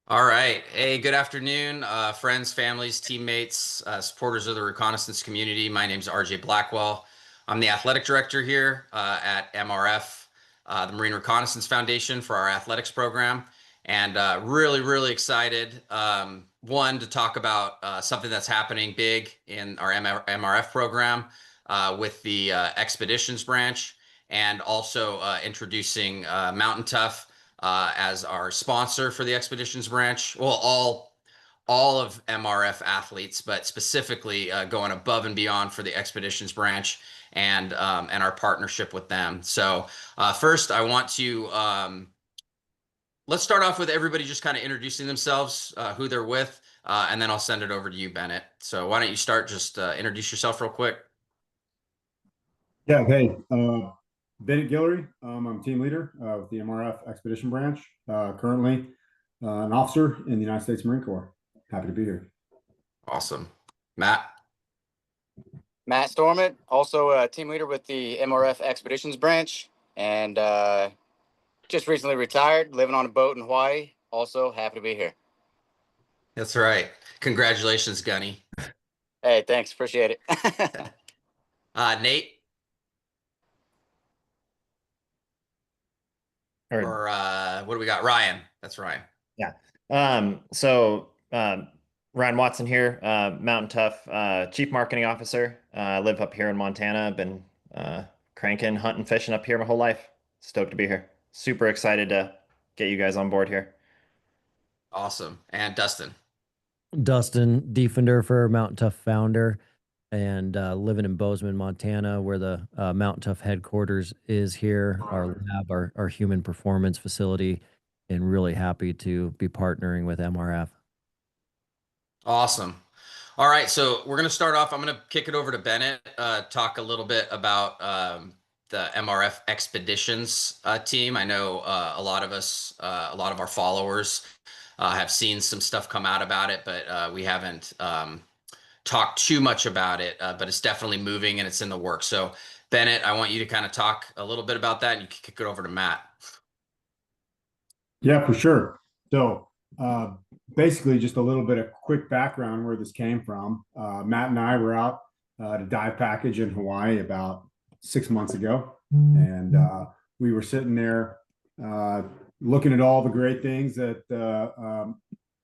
All right. Hey, good afternoon, friends, families, teammates, supporters of the reconnaissance community. My name is RJ Blackwell. I'm the athletic director here at MRF, the Marine Reconnaissance Foundation, for our athletics program. And really excited, one, to talk about something that's happening big in our MRF program with the expeditions branch, and also introducing Mountain Tough as our sponsor for the expeditions branch. Well, all of MRF athletes, but specifically going above and beyond for the expeditions branch and our partnership with them. So first, I want to let's start off with everybody just kind of introducing themselves, who they're with, and then I'll send it over to you, Bennett. So why don't you start? Just introduce yourself real quick. Yeah, hey, Bennett Guillory. I'm team leader of the MRF Expedition Branch, currently an officer in the United States Marine Corps. Happy to be here. Awesome, Matt. Matt Stormont, also a team leader with the MRF Expeditions branch, and just recently retired, living on a boat in Hawaii. Also happy to be here. That's right. Congratulations, Gunny. Hey, thanks, appreciate it. Nate. Or what do we got? Ryan. That's Ryan. Yeah. Ryan Watson here, Mountain Tough, Chief Marketing Officer. I live up here in Montana. I've been cranking, hunting, fishing up here my whole life. Stoked to be here. Super excited to get you guys on board here. Awesome. And Dustin. Dustin, Defender for Mountain Tough founder, and living in Bozeman, Montana, where the Mountain Tough headquarters is here, our lab, our human performance facility, and really happy to be partnering with MRF. Awesome. All right, so we're going to start off. I'm going to kick it over to Bennett, talk a little bit about the MRF Expeditions team. I know a lot of us, a lot of our followers have seen some stuff come out about it, but we haven't talked too much about it, but it's definitely moving and it's in the works. So Bennett, I want you to kind of talk a little bit about that, and you can kick it over to Matt. Yeah, for sure. So basically, just a little bit of quick background where this came from. Matt and I were out at a dive package in Hawaii about 6 months ago, and we were sitting there looking at all the great things that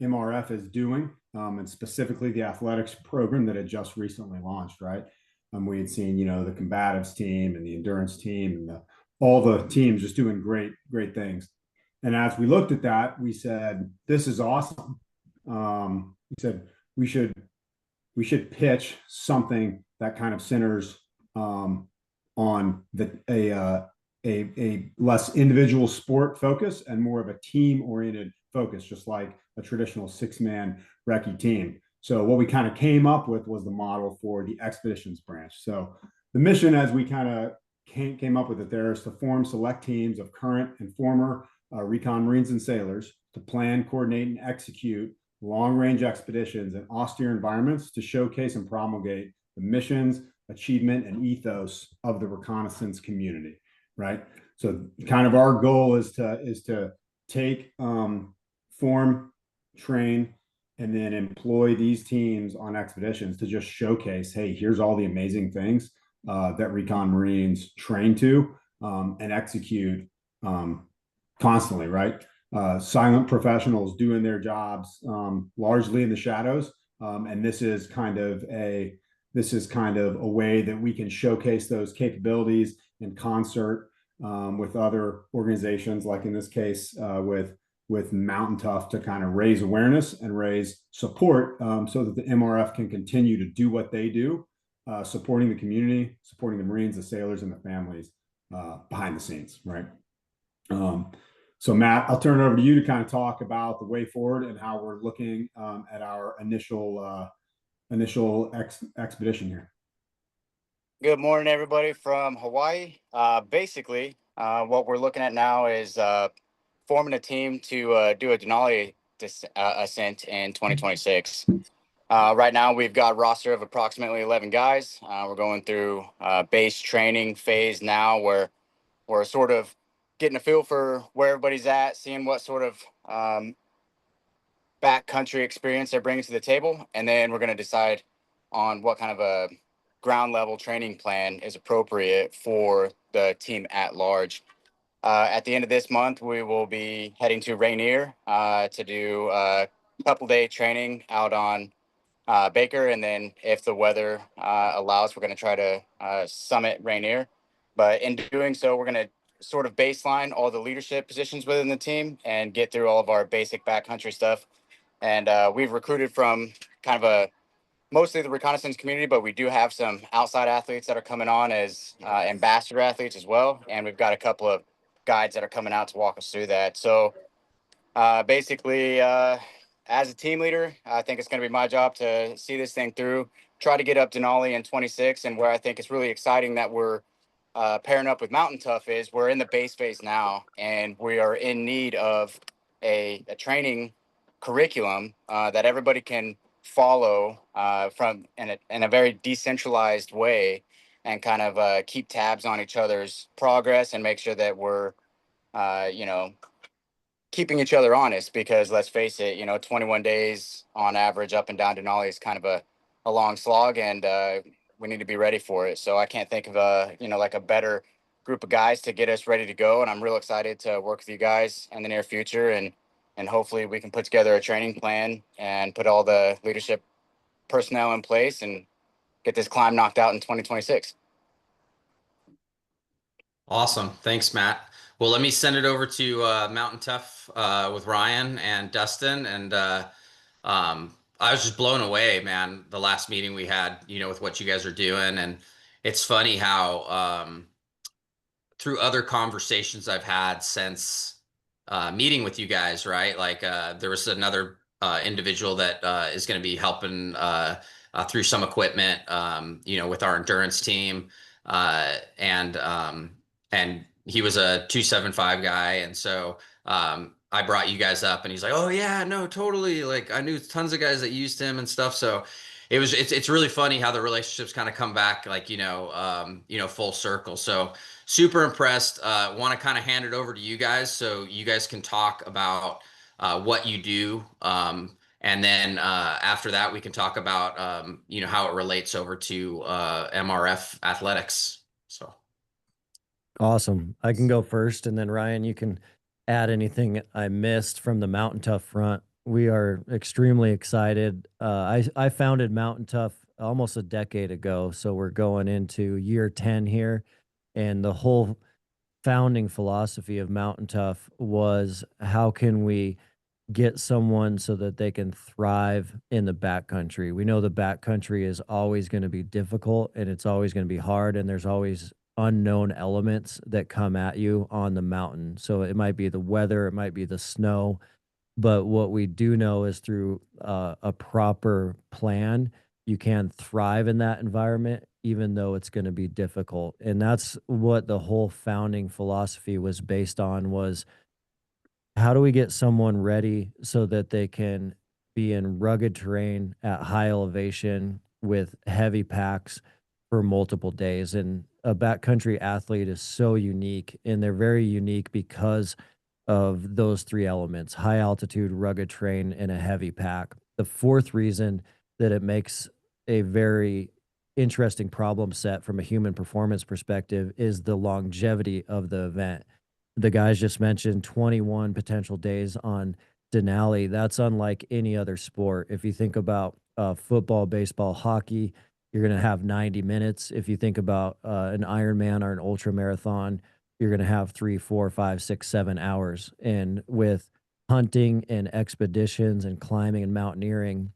MRF is doing, and specifically the athletics program that had just recently launched, right? We had seen, the combatives team and the endurance team and all the teams just doing great things. And as we looked at that, we said, "This is awesome." We said we should pitch something that kind of centers on a less individual sport focus and more of a team oriented focus, just like a traditional 6-man recce team. So what we kind of came up with was the model for the expeditions branch. So the mission, as we kind of came up with it, there is to form select teams of current and former recon Marines and sailors to plan, coordinate, and execute long-range expeditions in austere environments to showcase and promulgate the missions, achievement, and ethos of the reconnaissance community, right? So kind of our goal is to take, form, train, and then employ these teams on expeditions to just showcase, hey, here's all the amazing things that recon Marines train to and execute constantly, right? Silent professionals doing their jobs largely in the shadows, and this is kind of a way that we can showcase those capabilities in concert with other organizations, like in this case with Mountain Tough, to kind of raise awareness and raise support so that the MRF can continue to do what they do, supporting the community, supporting the Marines, the sailors, and the families behind the scenes, right? So Matt, I'll turn it over to you to kind of talk about the way forward and how we're looking at our initial expedition here. Good morning, everybody from Hawaii. Basically, what we're looking at now is forming a team to do a Denali ascent in 2026. Right now, we've got a roster of approximately 11 guys. We're going through base training phase now, where we're sort of getting a feel for where everybody's at, seeing what sort of backcountry experience they're bringing to the table, and then we're going to decide on what kind of a ground level training plan is appropriate for the team at large. At the end of this month, we will be heading to Rainier to do a couple-day training out on Baker, and then if the weather allows, we're going to try to summit Rainier. But in doing so, we're going to sort of baseline all the leadership positions within the team and get through all of our basic backcountry stuff. And we've recruited from kind of mostly the reconnaissance community, but we do have some outside athletes that are coming on as ambassador athletes as well. And we've got a couple of guides that are coming out to walk us through that. So basically, as a team leader, I think it's going to be my job to see this thing through, try to get up Denali in 26. And where I think it's really exciting that we're pairing up with Mountain Tough is we're in the base phase now, and we are in need of a training curriculum that everybody can follow from in a very decentralized way, and kind of keep tabs on each other's progress and make sure that we're keeping each other honest, because let's face it, 21 days on average up and down Denali is kind of a long slog, and we need to be ready for it. So I can't think of like a better group of guys to get us ready to go. And I'm real excited to work with you guys in the near future, and hopefully we can put together a training plan and put all the leadership personnel in place and get this climb knocked out in 2026. Awesome. Thanks, Matt. Well, let me send it over to Mountain Tough with Ryan and Dustin. And I was just blown away, man, the last meeting we had, with what you guys are doing. And it's funny how through other conversations I've had since meeting with you guys, right? Like there was another individual that is going to be helping through some equipment, with our endurance team. And he was a 275 guy. And so I brought you guys up, and he's like, oh yeah, no, totally. Like I knew tons of guys that used him and stuff. So it's really funny how the relationships kind of come back, like, full circle. So super impressed. Want to kind of hand it over to you guys so you guys can talk about what you do. And then after that, we can talk about, how it relates over to MRF athletics. So. Awesome. I can go first, and then Ryan, you can add anything I missed from the Mountain Tough front. We are extremely excited. I founded Mountain Tough almost a decade ago, so we're going into year 10 here, and the whole founding philosophy of Mountain Tough was, how can we get someone so that they can thrive in the backcountry? We know the backcountry is always going to be difficult, and it's always going to be hard, and there's always unknown elements that come at you on the mountain. So it might be the weather, it might be the snow, but what we do know is through a proper plan, you can thrive in that environment, even though it's going to be difficult. And that's what the whole founding philosophy was based on, was how do we get someone ready so that they can be in rugged terrain at high elevation with heavy packs for multiple days. And a backcountry athlete is so unique, and they're very unique because of those three elements: high altitude, rugged terrain, and a heavy pack. The fourth reason that it makes a very interesting problem set from a human performance perspective is the longevity of the event. The guys just mentioned 21 potential days on Denali. That's unlike any other sport. If you think about football, baseball, hockey, you're going to have 90 minutes. If you think about an Ironman or an ultra marathon, you're going to have 3, 4, 5, 6, 7 hours. And with hunting and expeditions and climbing and mountaineering,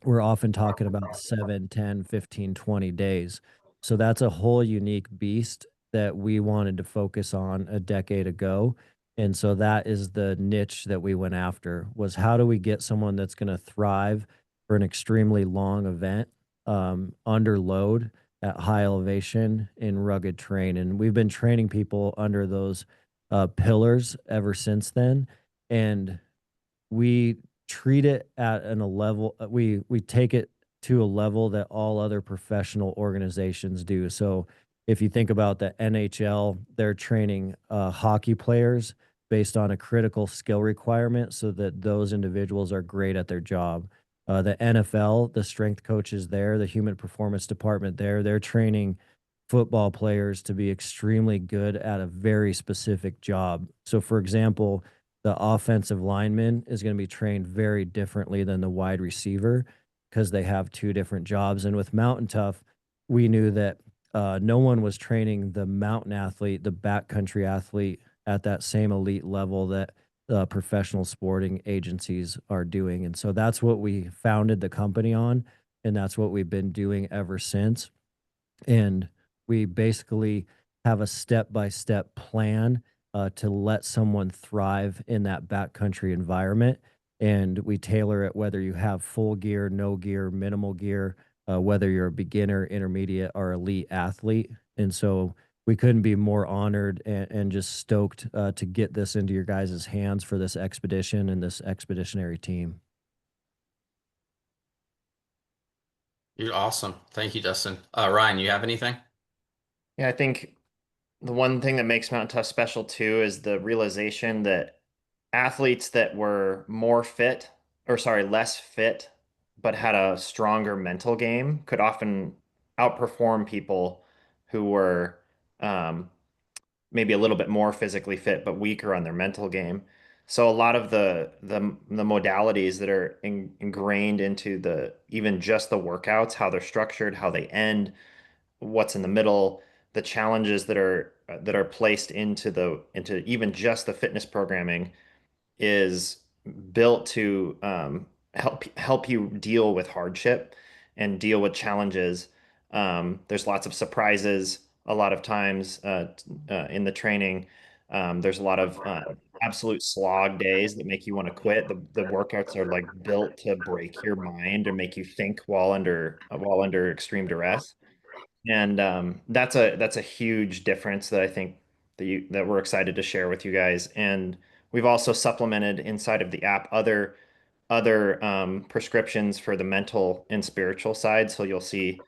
we're often talking about 7, 10, 15, 20 days. So that's a whole unique beast that we wanted to focus on a decade ago. And so that is the niche that we went after, was how do we get someone that's going to thrive for an extremely long event, under load, at high elevation, in rugged terrain. And we've been training people under those pillars ever since then. And we treat it at a level, we take it to a level that all other professional organizations do. So if you think about the NHL, they're training hockey players based on a critical skill requirement so that those individuals are great at their job. The NFL, the strength coaches there, the human performance department there, they're training football players to be extremely good at a very specific job. So, for example, the offensive lineman is going to be trained very differently than the wide receiver because they have two different jobs. And with Mountain Tough, we knew that no one was training the mountain athlete, the backcountry athlete at that same elite level that professional sporting agencies are doing. And so that's what we founded the company on. And that's what we've been doing ever since. And we basically have a step-by-step plan to let someone thrive in that backcountry environment. And we tailor it whether you have full gear, no gear, minimal gear, whether you're a beginner, intermediate, or elite athlete. And so we couldn't be more honored and just stoked to get this into your guys' hands for this expedition and this expeditionary team. You're awesome. Thank you, Dustin. Ryan, you have anything? Yeah, I think the one thing that makes Mountain Tough special too is the realization that athletes that were more fit, or sorry, less fit, but had a stronger mental game could often outperform people who were um, maybe a little bit more physically fit but weaker on their mental game. So a lot of the modalities that are ingrained into the even just the workouts, how they're structured, how they end, what's in the middle, the challenges that are placed into even just the fitness programming is built to help you deal with hardship and deal with challenges. There's lots of surprises a lot of times in the training. There's a lot of absolute slog days that make you want to quit. The workouts are like built to break your mind or make you think while under extreme duress. And that's a huge difference that I think that we're excited to share with you guys. And we've also supplemented inside of the app other prescriptions for the mental and spiritual side. So you'll see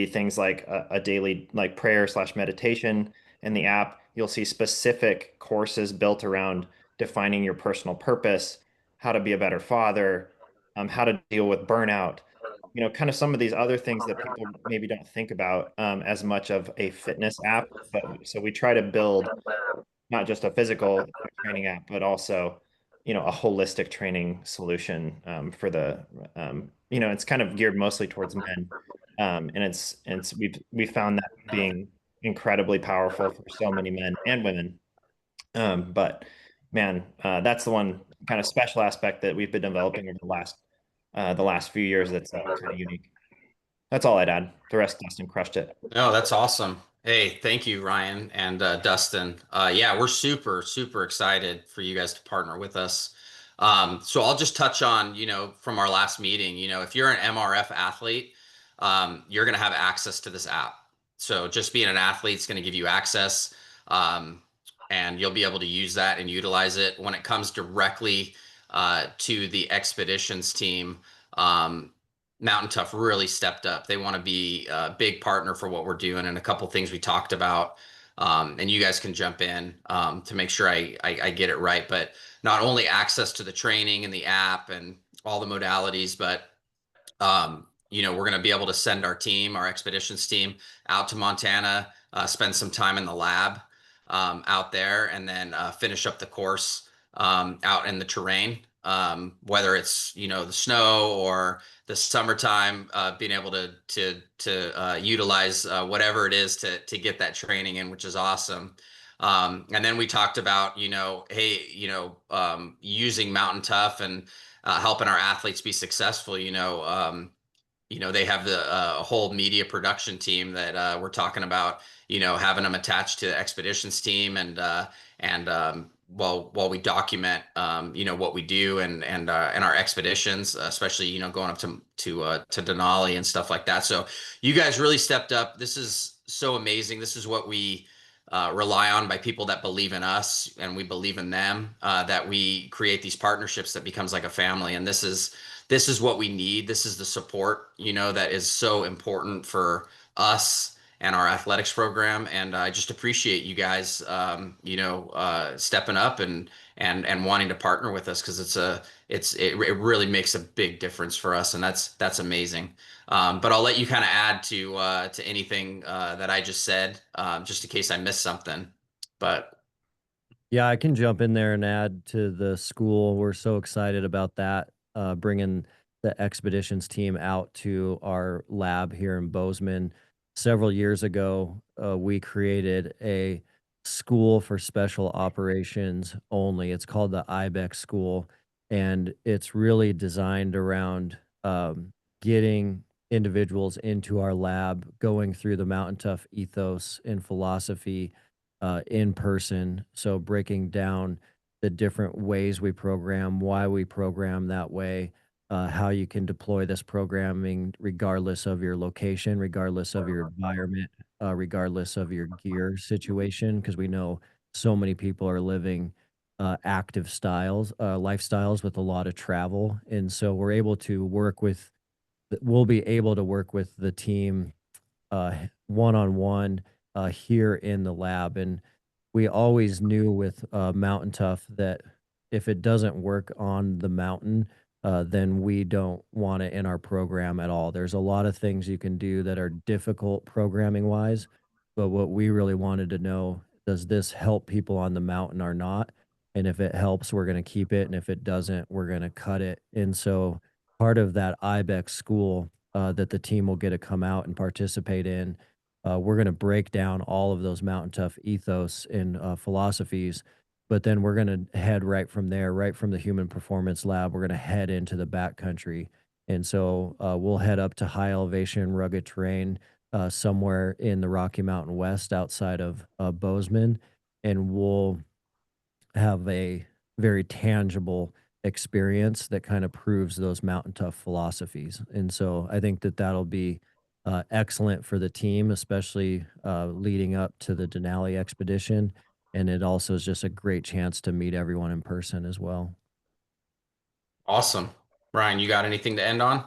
things like a daily like prayer slash meditation in the app. You'll see specific courses built around defining your personal purpose, how to be a better father, how to deal with burnout, kind of some of these other things that people maybe don't think about as much of a fitness app. But so we try to build not just a physical training app, but also, a holistic training solution for it's kind of geared mostly towards men. And we've found that being incredibly powerful for so many men and women. But man, that's the one kind of special aspect that we've been developing over the last few years that's kind of unique. That's all I'd add. The rest, Dustin crushed it. No, that's awesome. Hey, thank you, Ryan and Dustin. Yeah, we're super, super excited for you guys to partner with us. So I'll just touch on, from our last meeting, if you're an MRF athlete, you're going to have access to this app. So just being an athlete is going to give you access, and you'll be able to use that and utilize it. When it comes directly to the expeditions team, Mountain Tough really stepped up. They want to be a big partner for what we're doing, and a couple things we talked about. And you guys can jump in to make sure I get it right. But not only access to the training and the app and all the modalities, but we're going to be able to send our team, our expeditions team, out to Montana, spend some time in the lab out there, and then finish up the course out in the terrain. Whether it's the snow or the summertime, being able to utilize whatever it is to get that training in, which is awesome. And then we talked about using Mountain Tough and helping our athletes be successful. They have the whole media production team that we're talking about. Having them attached to the expeditions team and while we document what we do and our expeditions, especially going up to Denali and stuff like that. So you guys really stepped up. This is so amazing. This is what we rely on, by people that believe in us and we believe in them, that we create these partnerships that becomes like a family. And this is what we need. This is the support that is so important for us and our athletics program. And I just appreciate you guys, stepping up and wanting to partner with us, because it really makes a big difference for us, and that's amazing. But I'll let you kind of add to anything that I just said, just in case I missed something. But Yeah, I can jump in there and add to the school. We're so excited about that, bringing the expeditions team out to our lab here in Bozeman. Several years ago, we created a school for special operations only. It's called the IBEX School, and it's really designed around getting individuals into our lab, going through the Mountain Tough ethos and philosophy in person. So breaking down the different ways we program, why we program that way, how you can deploy this programming regardless of your location, regardless of your environment, regardless of your gear situation, because we know so many people are living active lifestyles with a lot of travel. And so we'll be able to work with the team one-on-one here in the lab. And we always knew with Mountain Tough that if it doesn't work on the mountain, then we don't want it in our program at all. There's a lot of things you can do that are difficult programming wise, but what we really wanted to know, does this help people on the mountain or not? And if it helps, we're going to keep it. And if it doesn't, we're going to cut it. And so part of that IBEX school that the team will get to come out and participate in, we're going to break down all of those Mountain Tough ethos and philosophies, but then we're going to head right from there, right from the Human Performance Lab. We're going to head into the backcountry. And so we'll head up to high elevation, rugged terrain somewhere in the Rocky Mountain West outside of Bozeman. And we'll have a very tangible experience that kind of proves those Mountain Tough philosophies. And so I think that that'll be excellent for the team, especially leading up to the Denali expedition. And it also is just a great chance to meet everyone in person as well. awesome. Ryan, you got anything to end on?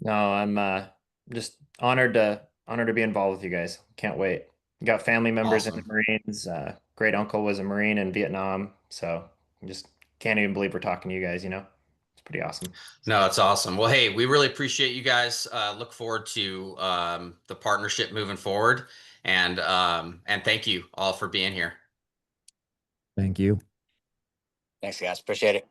No, I'm just honored to be involved with you guys. Can't wait. Got family members in the Awesome. Marines. Great uncle was a Marine in Vietnam, so just can't even believe we're talking to you guys, you know? It's pretty awesome. No, that's awesome. Well, hey, we really appreciate you guys. Look forward to the partnership moving forward, and thank you all for being here. Thank you. Thanks, guys. Appreciate it.